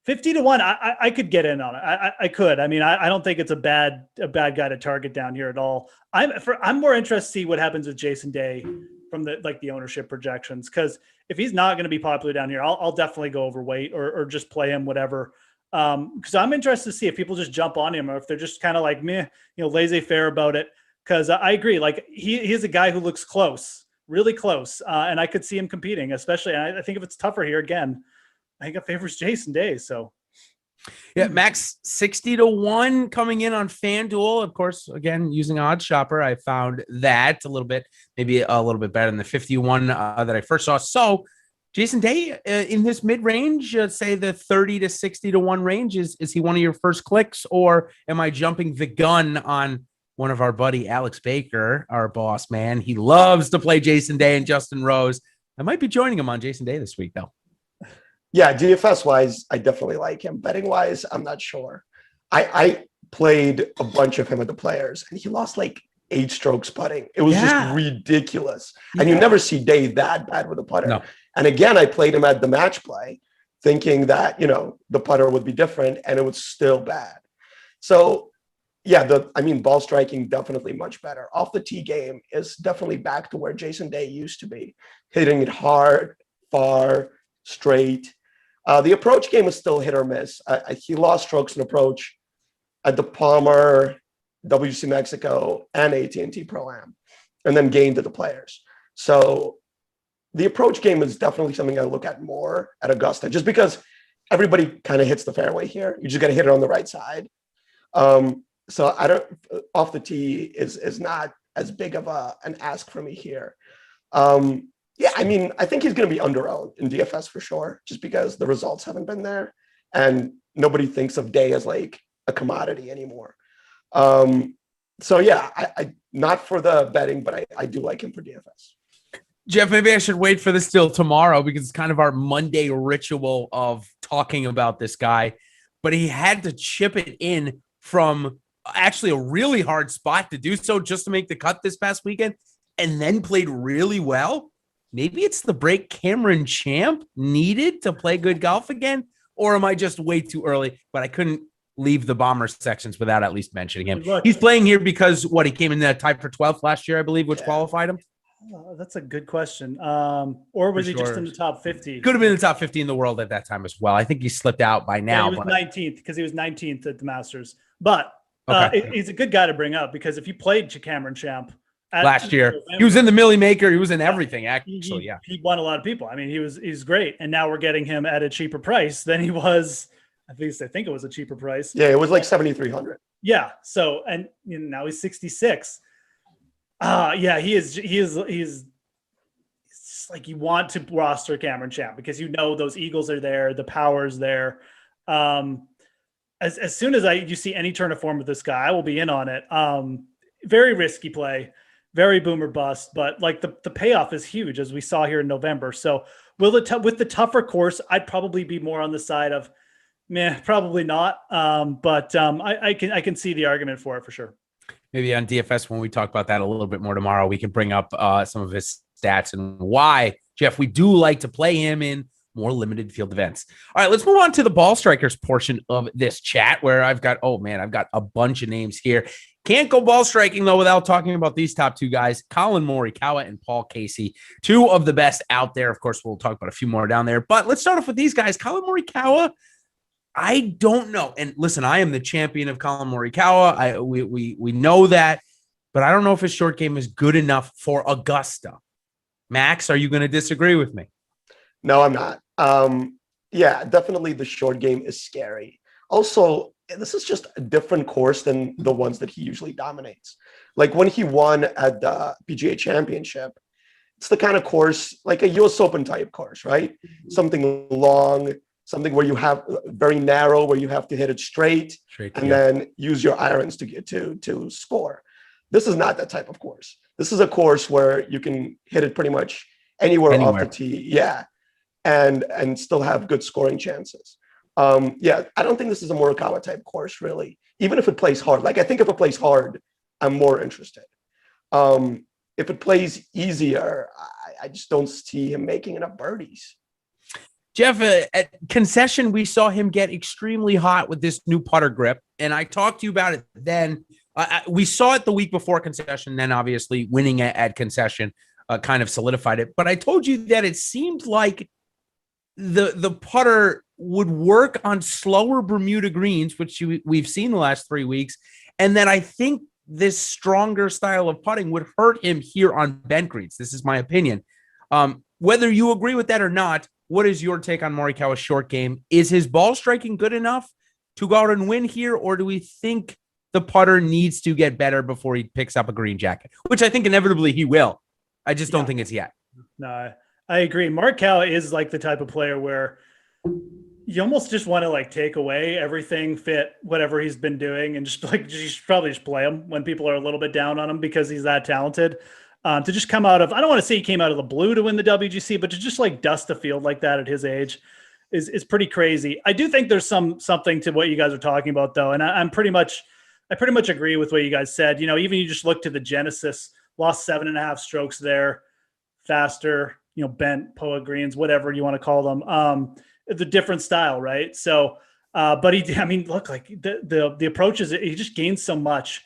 S3: I could get in on it. I could. I mean, I don't think it's a bad guy to target down here at all. I'm more interested to see what happens with Jason Day from the ownership projections, because if he's not going to be popular down here, I'll definitely go overweight or just play him, whatever. Because I'm interested to see if people just jump on him or if they're just kind of like meh, laissez-faire about it. Because I agree, like he is a guy who looks close, really close, and I could see him competing. Especially, I think if it's tougher here again, I think it favors Jason Day. So.
S1: Yeah, max 60-1 coming in on FanDuel. Of course, again, using Odds Shopper, I found that maybe a little bit better than the 51 that I first saw. So Jason Day in this mid-range, say the 30 to 60-1 range, is he one of your first clicks, or am I jumping the gun on one of our buddy Alex Baker, our boss man? He loves to play Jason Day and Justin Rose. I might be joining him on Jason Day this week, though.
S2: Yeah, DFS wise, I definitely like him. Betting wise, I'm not sure. I played a bunch of him at the Players, and he lost like 8 strokes putting. It was just ridiculous. And you never see Day that bad with a putter.
S1: No.
S2: And again, I played him at the match play, thinking that, the putter would be different, and it was still bad. So, yeah, ball striking definitely much better. Off the tee game is definitely back to where Jason Day used to be, hitting it hard, far, straight. The approach game is still hit or miss. He lost strokes in approach at the Palmer, WC Mexico, and AT&T Pro-Am, and then gained to the Players. So the approach game is definitely something I look at more at Augusta, just because everybody kind of hits the fairway here. You just got to hit it on the right side. So off the tee is not as big of an ask for me here. Yeah, I mean, I think he's going to be underowned in DFS for sure, just because the results haven't been there, and nobody thinks of Day as like a commodity anymore. So yeah, I not for the betting, but I do like him for DFS.
S1: Geoff, maybe I should wait for this till tomorrow because it's kind of our Monday ritual of talking about this guy. But he had to chip it in from actually a really hard spot to do so just to make the cut this past weekend, and then played really well. Maybe it's the break Cameron Champ needed to play good golf again, or am I just way too early? But I couldn't leave the bomber sections without at least mentioning him. He's playing here because he came in the tie for 12th last year, I believe, which qualified him.
S3: Oh, that's a good question. Or was he just in the top 50?
S1: Could have been in the top 50 in the world at that time as well. I think he slipped out by now.
S3: Yeah, he was 19th because he was 19th at the Masters. But he's a good guy to bring up because if you played Cameron Champ
S1: last year, November, he was in the Millie Maker. He was in everything, actually.
S3: He won a lot of people. I mean, he's great. And now we're getting him at a cheaper price than he was. At least I think it was a cheaper price.
S2: Yeah, it was like 7,300.
S3: Yeah. So, and now he's 66. Yeah, he's like you want to roster Cameron Champ because those Eagles are there, the power's there. As soon as you see any turn of form with this guy, I will be in on it. Very risky play, very boomer bust, but like the payoff is huge as we saw here in November. So with the tougher course, I'd probably be more on the side of, probably not. But I can see the argument for it for sure.
S1: Maybe on DFS, when we talk about that a little bit more tomorrow, we can bring up some of his stats and why, Geoff, we do like to play him in more limited field events. All right, let's move on to the ball strikers portion of this chat where I've got a bunch of names here. Can't go ball striking, though, without talking about these top two guys, Collin Morikawa and Paul Casey, two of the best out there. Of course, we'll talk about a few more down there, but let's start off with these guys. Collin Morikawa, I don't know. And listen, I am the champion of Collin Morikawa. We know that, but I don't know if his short game is good enough for Augusta. Max, are you going to disagree with me?
S2: No, I'm not. Yeah, definitely the short game is scary. Also, this is just a different course than the ones that he usually dominates. Like when he won at the PGA Championship, it's the kind of course, like a US Open type course, right? Something long, something where you have very narrow, where you have to hit it straight and then use your irons to get to score. This is not that type of course. This is a course where you can hit it pretty much anywhere. Off the tee. Yeah. And still have good scoring chances. Yeah, I don't think this is a Morikawa type course, really. Even if it plays hard. Like, I think if it plays hard, I'm more interested. If it plays easier, I just don't see him making enough birdies.
S1: Geoff, at Concession, we saw him get extremely hot with this new putter grip, and I talked to you about it then. We saw it the week before Concession, then obviously winning at Concession kind of solidified it. But I told you that it seemed like the putter would work on slower Bermuda greens, which we've seen the last 3 weeks, and that I think this stronger style of putting would hurt him here on bent greens. This is my opinion. Whether you agree with that or not, what is your take on Morikawa's short game? Is his ball striking good enough to go out and win here, or do we think the putter needs to get better before he picks up a green jacket, which I think inevitably he will? I just don't think it's yet.
S3: No, I agree. Morikawa is like the type of player where you almost just want to like take away everything, fit whatever he's been doing, and just like probably just play him when people are a little bit down on him because he's that talented. To just come out of, I don't want to say he came out of the blue to win the WGC, but to just like dust a field like that at his age is pretty crazy. I do think there's something to what you guys are talking about though. And I pretty much agree with what you guys said. You know, even you just look to the Genesis, lost 7.5 strokes there, faster, bent POA greens, whatever you want to call them. The different style, right? So, but look, like the approach is, he just gains so much.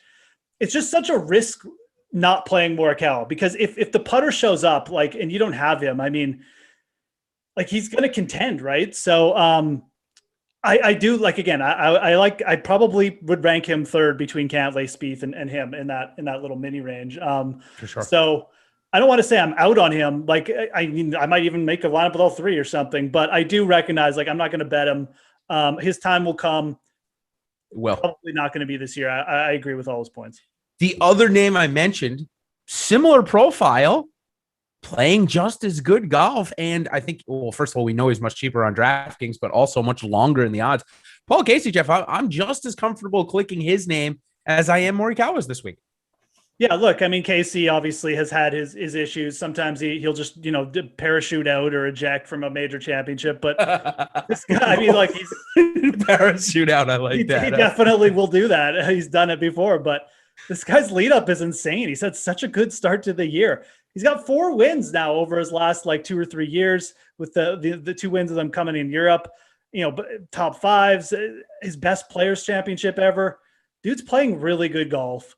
S3: It's just such a risk not playing Morikawa, because if the putter shows up, like, and you don't have him, I mean, like, he's going to contend, right? So, I do like, again, I probably would rank him third between Cantlay, Spieth, and him in that little mini range.
S1: For sure.
S3: So I don't want to say I'm out on him. Like, I mean, I might even make a lineup with all three or something, but I do recognize, like, I'm not going to bet him. His time will come.
S1: Well,
S3: probably not going to be this year. I agree with all his points.
S1: The other name I mentioned, similar profile, playing just as good golf. And I think, well, first of all, we know he's much cheaper on DraftKings, but also much longer in the odds. Paul Casey, Jeff, I'm just as comfortable clicking his name as I am Morikawa's this week.
S3: Yeah, look, I mean, Casey obviously has had his issues. Sometimes he'll just, parachute out or eject from a major championship. But this guy, I mean, like, he's
S1: parachute out. I like that.
S3: He definitely will do that. He's done it before. But this guy's lead up is insane. He's had such a good start to the year. He's got 4 wins now over his last 2 or 3 years, with the 2 wins of them coming in Europe. Top 5s, his best players championship ever. Dude's playing really good golf.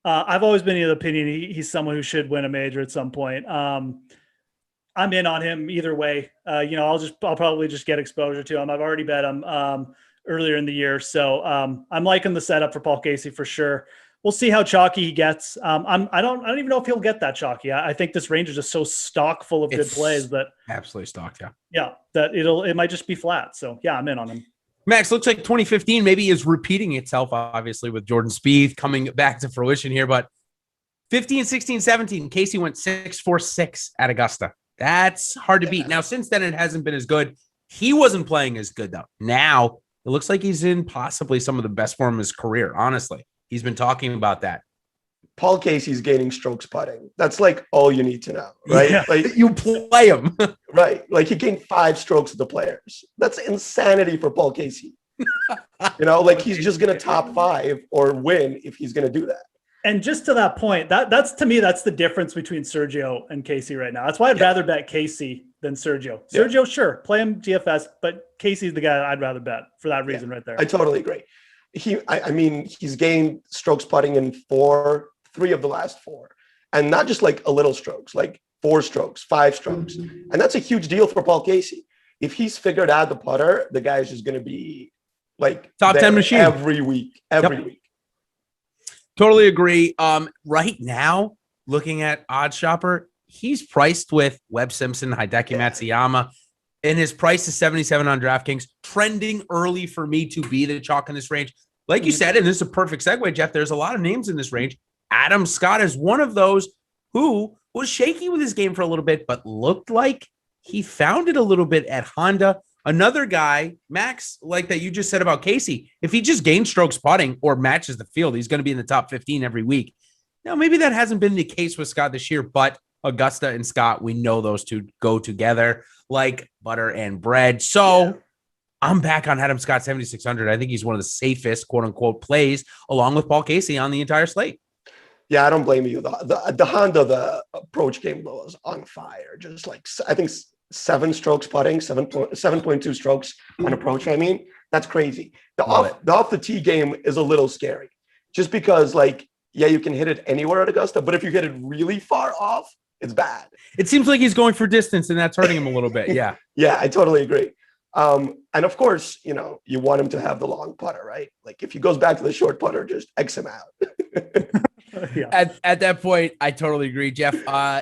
S3: I've always been of the opinion he's someone who should win a major at some point. I'm in on him either way. I'll probably just get exposure to him. I've already bet him earlier in the year, so I'm liking the setup for Paul Casey for sure. We'll see how chalky he gets. I don't even know if he'll get that chalky. I think this range is just so stock full of good plays that
S1: absolutely stocked.
S3: Yeah, that it might just be flat. So yeah, I'm in on him.
S1: Max, looks like 2015 maybe is repeating itself, obviously, with Jordan Spieth coming back to fruition here. But 15, 16, 17, Casey went 6-4-6 at Augusta. That's hard to beat. Now, since then, it hasn't been as good. He wasn't playing as good, though. Now, it looks like he's in possibly some of the best form of his career, honestly. He's been talking about that.
S2: Paul Casey's gaining strokes putting. That's like all you need to know, right?
S1: Yeah.
S2: Like
S1: you play him.
S2: Right. Like he gained 5 strokes of the players. That's insanity for Paul Casey. He's just going to top 5 or win if he's going to do that.
S3: And just to that point, that's to me, that's the difference between Sergio and Casey right now. That's why I'd rather bet Casey than Sergio. Sergio, sure, play him DFS, but Casey's the guy I'd rather bet for that reason right there.
S2: I totally agree. He's gained strokes putting in 3 of the last 4, and not just like a little strokes, like 4 strokes, 5 strokes. And that's a huge deal for Paul Casey. If he's figured out the putter, the guy's just going to be like
S1: top 10 machine
S2: every week.
S1: Totally agree. Right now, looking at Odds Shopper, he's priced with Webb Simpson, Hideki Matsuyama, and his price is 77 on DraftKings, trending early for me to be the chalk in this range. Like you said, and this is a perfect segue, Jeff, there's a lot of names in this range. Adam Scott is one of those who was shaky with his game for a little bit, but looked like he found it a little bit at Honda. Another guy, Max, like that you just said about Casey, if he just gains strokes putting or matches the field, he's going to be in the top 15 every week. Now, maybe that hasn't been the case with Scott this year, but Augusta and Scott, we know those two go together like butter and bread. So I'm back on Adam Scott 7,600. I think he's one of the safest, quote unquote, plays along with Paul Casey on the entire slate.
S2: Yeah, I don't blame you. The Honda, the approach game was on fire. Just like, I think 7 strokes putting, 7.2 strokes on approach. I mean, that's crazy. The off the tee game is a little scary, just because you can hit it anywhere at Augusta, but if you hit it really far off, it's bad.
S1: It seems like he's going for distance, and that's hurting him a little bit. Yeah.
S2: Yeah, I totally agree. And of course, you want him to have the long putter, right? Like if he goes back to the short putter, just X him out.
S3: Yeah.
S1: At that point, I totally agree. Jeff,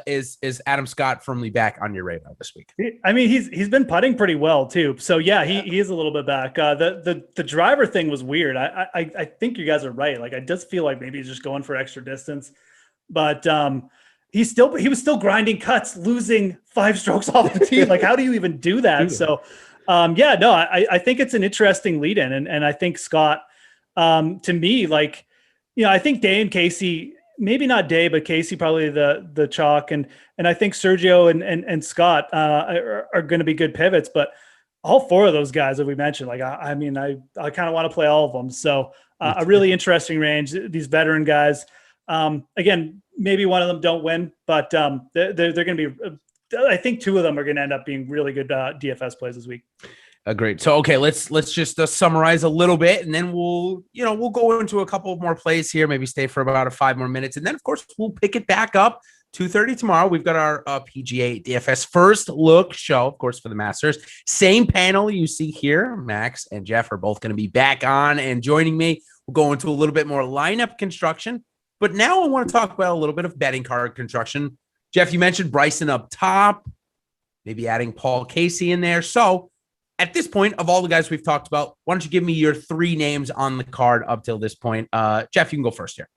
S1: is Adam Scott firmly back on your radar this week?
S3: I mean, he's been putting pretty well too. So yeah, he is a little bit back. The driver thing was weird. I think you guys are right. Like I just feel like maybe he's just going for extra distance, but he was still grinding cuts, losing 5 strokes off the tee. Like how do you even do that? So I think it's an interesting lead in, and I think Scott, to me, I think Day and Casey, maybe not Day, but Casey probably the chalk, and I think Sergio and Scott are going to be good pivots. But all 4 of those guys that we mentioned, I kind of want to play all of them. So a really interesting range. These veteran guys, again, maybe one of them don't win, but they're going to be. I think 2 of them are going to end up being really good DFS plays this week.
S1: Agreed. So, okay, let's just summarize a little bit, and then we'll go into a couple more plays here, maybe stay for about 5 more minutes. And then of course we'll pick it back up 2:30 tomorrow. We've got our PGA DFS first look show, of course, for the Masters. Same panel you see here. Max and Jeff are both going to be back on and joining me. We'll go into a little bit more lineup construction, but now I want to talk about a little bit of betting card construction. Jeff, you mentioned Bryson up top, maybe adding Paul Casey in there. So at this point, of all the guys we've talked about, why don't you give me your 3 names on the card up till this point? Jeff, you can go first here.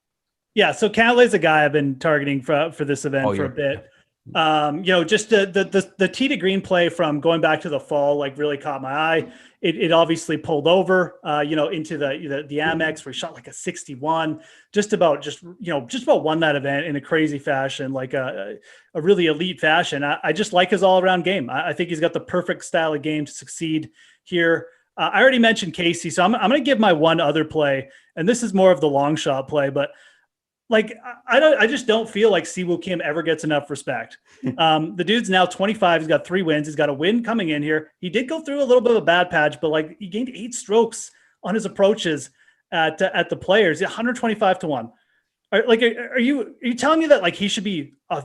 S3: Yeah, so Cantlay's a guy I've been targeting for this event for a bit. Just the tee to green play from going back to the fall, like really caught my eye. It obviously pulled over, into the Amex where he shot like a 61, just about won that event in a crazy fashion, like a really elite fashion. I just like his all around game. I think he's got the perfect style of game to succeed here. I already mentioned Casey, so I'm going to give my one other play, and this is more of the long shot play, but like, I just don't feel like Siwoo Kim ever gets enough respect. The dude's now 25. He's got 3 wins. He's got a win coming in here. He did go through a little bit of a bad patch, but like he gained 8 strokes on his approaches at the Players, 125 to 1. Are you telling me that like he should be a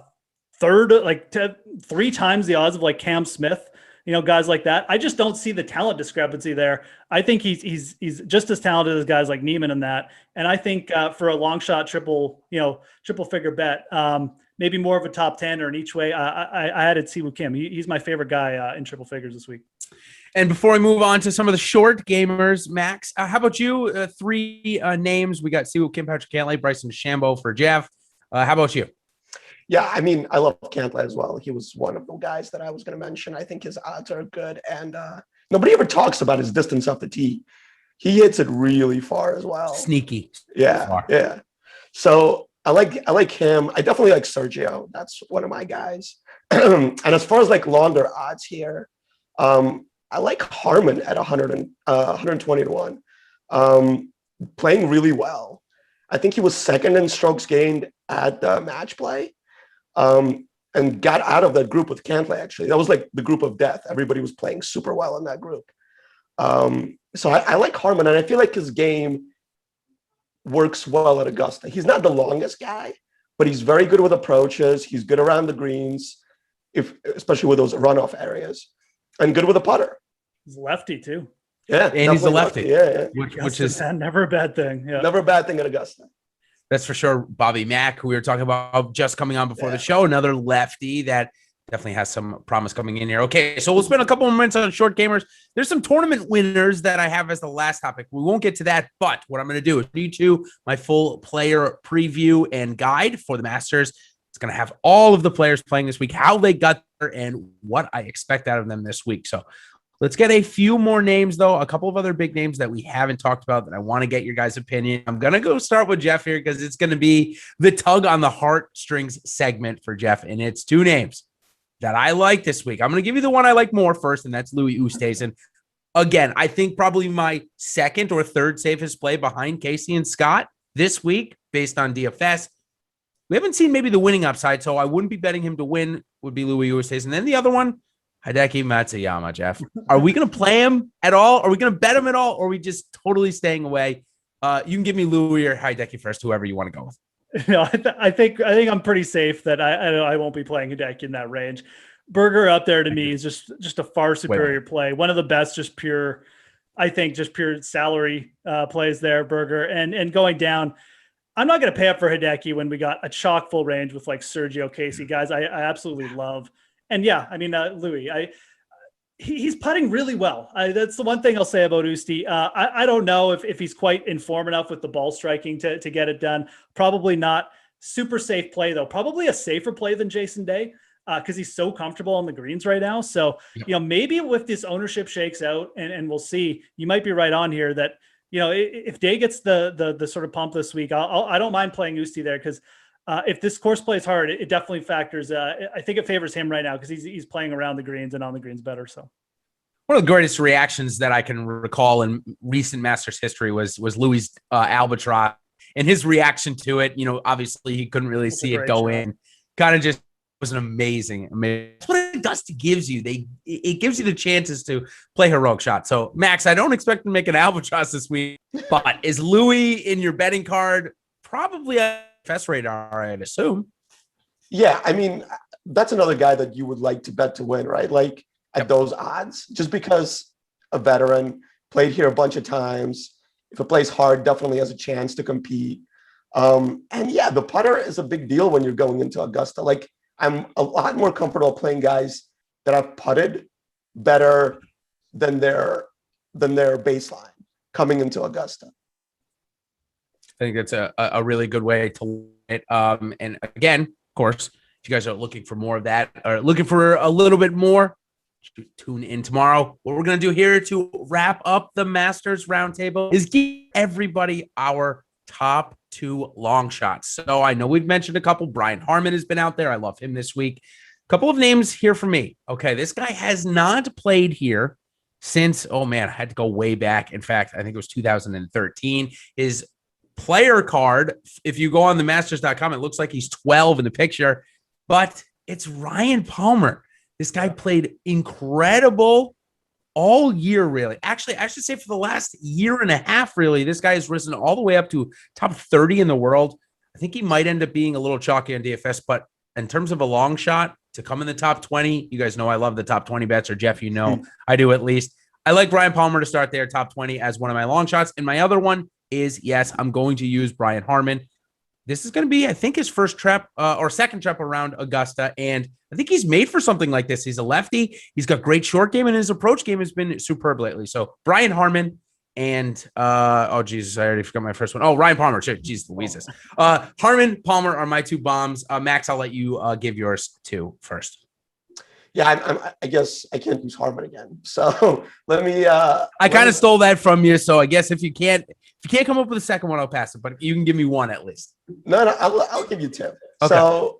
S3: third, like 3 times the odds of like Cam Smith? Guys like that. I just don't see the talent discrepancy there. I think he's just as talented as guys like Neiman in that. And I think for a long shot triple figure bet, maybe more of a top 10 or an each way. I added Siwoo Kim. He's my favorite guy in triple figures this week.
S1: And before we move on to some of the short gamers, Max, how about you? 3 names. We got Siwoo Kim, Patrick Cantlay, Bryson De Chambeau for Jeff. How about you?
S2: Yeah, I mean, I love Cantlay as well. He was one of the guys that I was going to mention. I think his odds are good, and nobody ever talks about his distance off the tee. He hits it really far as well.
S1: Sneaky.
S2: Yeah, yeah. So I like him. I definitely like Sergio. That's one of my guys. And as far as like longer odds here, I like Harman at 120 to 1. Playing really well. I think he was second in strokes gained at the match play. And got out of that group with Cantlay, actually. That was like the group of death. Everybody was playing super well in that group. So I like Harman, and I feel like his game works well at Augusta. He's not the longest guy, but he's very good with approaches. He's good around the greens, especially with those runoff areas, and good with a putter.
S3: He's lefty, too.
S2: Yeah.
S1: And he's a lefty.
S2: Yeah.
S1: Which is
S3: never a bad thing. Yeah.
S2: Never a bad thing at Augusta.
S1: That's for sure. Bobby Mack, who we were talking about just coming on before the show, another lefty that definitely has some promise coming in here. Okay, so we'll spend a couple of minutes on short gamers. There's some tournament winners that I have as the last topic. We won't get to that, but what I'm going to do is read you my full player preview and guide for the Masters. It's going to have all of the players playing this week, how they got there, and what I expect out of them this week. So let's get a few more names, though. A couple of other big names that we haven't talked about that I want to get your guys' opinion. I'm going to go start with Jeff here because it's going to be the tug on the heartstrings segment for Jeff. And it's 2 names that I like this week. I'm going to give you the one I like more first, and that's Louis Oosthuizen. Again, I think probably my second or third safest play behind Casey and Scott this week based on DFS. We haven't seen maybe the winning upside, so I wouldn't be betting him to win, would be Louis Oosthuizen. And then the other one, Hideki Matsuyama, Jeff. Are we going to play him at all? Are we going to bet him at all? Or are we just totally staying away? You can give me Louis or Hideki first, whoever you want to go with.
S3: No, I think I'm pretty safe that I won't be playing Hideki in that range. Berger up there to me is just a far superior play. One of the best, just pure salary plays there, Berger. And going down, I'm not going to pay up for Hideki when we got a chock full range with like Sergio, Casey, guys I absolutely love. And yeah, I mean, Louis, he's putting really well. That's the one thing I'll say about Usti. I don't know if he's quite in form enough with the ball striking to get it done. Probably not. Super safe play, though. Probably a safer play than Jason Day because he's so comfortable on the greens right now. So, maybe if this ownership shakes out, and we'll see, you might be right on here that, if Day gets the sort of pump this week, I don't mind playing Usti there because if this course plays hard, it definitely factors. I think it favors him right now because he's playing around the greens and on the greens better. So
S1: one of the greatest reactions that I can recall in recent Masters history was Louis Albatross and his reaction to it. Obviously he couldn't really see it go in. Kind of just was an amazing. That's what Augusta gives you. It gives you the chances to play heroic shots. So Max, I don't expect to make an Albatross this week, but is Louis in your betting card? Probably a FS radar, I'd assume.
S2: Yeah, I mean, that's another guy that you would like to bet to win, right? Like at those odds, just because a veteran played here a bunch of times. If it plays hard, definitely has a chance to compete. And yeah, the putter is a big deal when you're going into Augusta. Like I'm a lot more comfortable playing guys that have putted better than their baseline coming into Augusta.
S1: I think that's a really good way to it. And again, of course, if If you guys are looking for more of that or looking for a little bit more, tune in tomorrow. What we're going to do here to wrap up the Masters Roundtable is give everybody our top 2 long shots. So I know we've mentioned a couple. Brian Harman has been out there. I love him this week. A couple of names here for me. Okay, this guy has not played here since, oh man, I had to go way back. In fact, I think it was 2013. His player card, if you go on the masters.com, it looks like he's 12 in the picture, but it's Ryan Palmer. This guy played incredible all year, really. Actually, I should say for the last year and a half, really, this guy has risen all the way up to top 30 in the world. I think he might end up being a little chalky on DFS, but in terms of a long shot to come in the top 20, you guys know I love the top 20 bets, or Jeff, you know, I do at least. I like Ryan Palmer to start there, top 20 as one of my long shots. And my other one is, yes, I'm going to use Brian Harman. This is going to be, I think, his first trip or second trip around Augusta. And I think he's made for something like this. He's a lefty. He's got great short game, and his approach game has been superb lately. So Brian Harman and, oh, Jesus, I already forgot my first one. Oh, Ryan Palmer. Jesus Louises. Harman, Palmer are my 2 bombs. Max, I'll let you give yours too first.
S2: Yeah, I guess I can't use Harman again. So let me.
S1: I kind of stole that from you. So I guess if you can't come up with a second one, I'll pass it. But you can give me one at least.
S2: No, I'll give you 2. Okay. So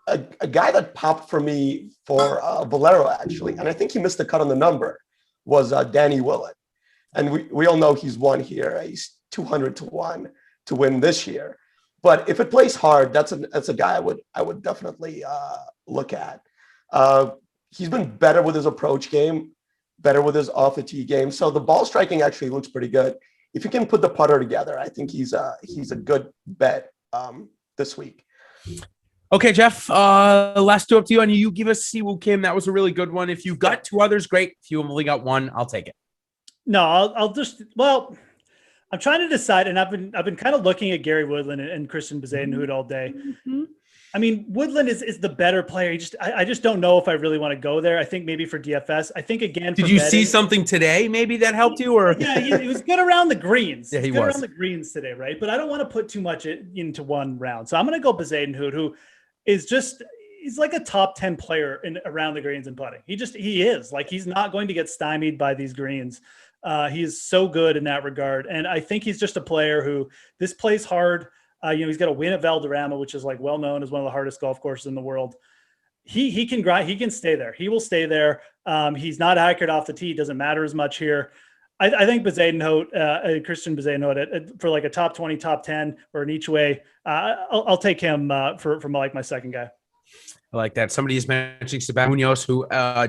S2: a guy that popped for me for Valero, actually, and I think he missed the cut on the number, was Danny Willett. And we all know he's won here. He's 200 to 1 to win this year. But if it plays hard, that's a guy I would definitely look at. He's been better with his approach game, better with his off the tee game. So the ball striking actually looks pretty good. If you can put the putter together, I think he's a good bet this week.
S1: Okay, Jeff, last 2 up to you. And you give us Siwoo Kim. That was a really good one. If you've got 2 others, great. If you only got 1, I'll take it.
S3: No, I'll just, well, I'm trying to decide, and I've been kind of looking at Gary Woodland and Christian Bezuidenhout all day. Mm-hmm. I mean, Woodland is the better player. I just don't know if I really want to go there. I think maybe for DFS. I think again.
S1: Did you see something today maybe that helped you? Or
S3: yeah, he was good around the greens.
S1: Yeah, he
S3: was
S1: was
S3: around the greens today, right? But I don't want to put too much into one round, so I'm going to go Bezuidenhout, who is he's like a top 10 player around the greens and putting. He is like, he's not going to get stymied by these greens. He is so good in that regard, and I think he's just a player who this plays hard. He's got a win at Valderrama, which is like well known as one of the hardest golf courses in the world. He can grind. He can stay there. He will stay there. He's not accurate off the tee. Doesn't matter as much here. I think Bezuidenhout, Christian Bezuidenhout, for like a top 20, top 10, or an each way. I'll take him for like my second guy.
S1: I like that. Somebody is mentioning Sebastian Munoz, who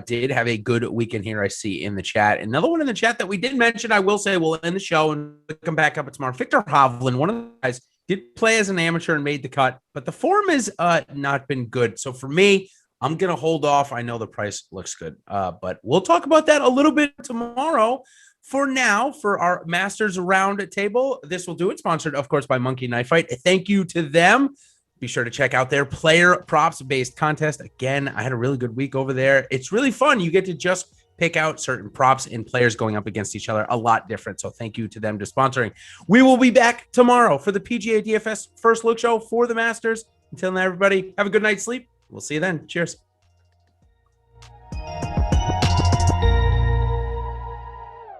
S1: did have a good weekend here, I see in the chat. Another one in the chat that we did mention, I will say, we'll end the show and come back up tomorrow. Victor Hovland, one of the guys, did play as an amateur and made the cut, but the form has not been good. So for me, I'm going to hold off. I know the price looks good, but we'll talk about that a little bit tomorrow. For now, for our Masters Round Table, this will do it. Sponsored, of course, by Monkey Knife Fight. Thank you to them. Be sure to check out their player props-based contest. Again, I had a really good week over there. It's really fun. You get to just pick out certain props and players going up against each other, a lot different. So thank you to them for sponsoring. We will be back tomorrow for the PGA DFS First Look Show for the Masters. Until then, everybody, have a good night's sleep. We'll see you then. Cheers.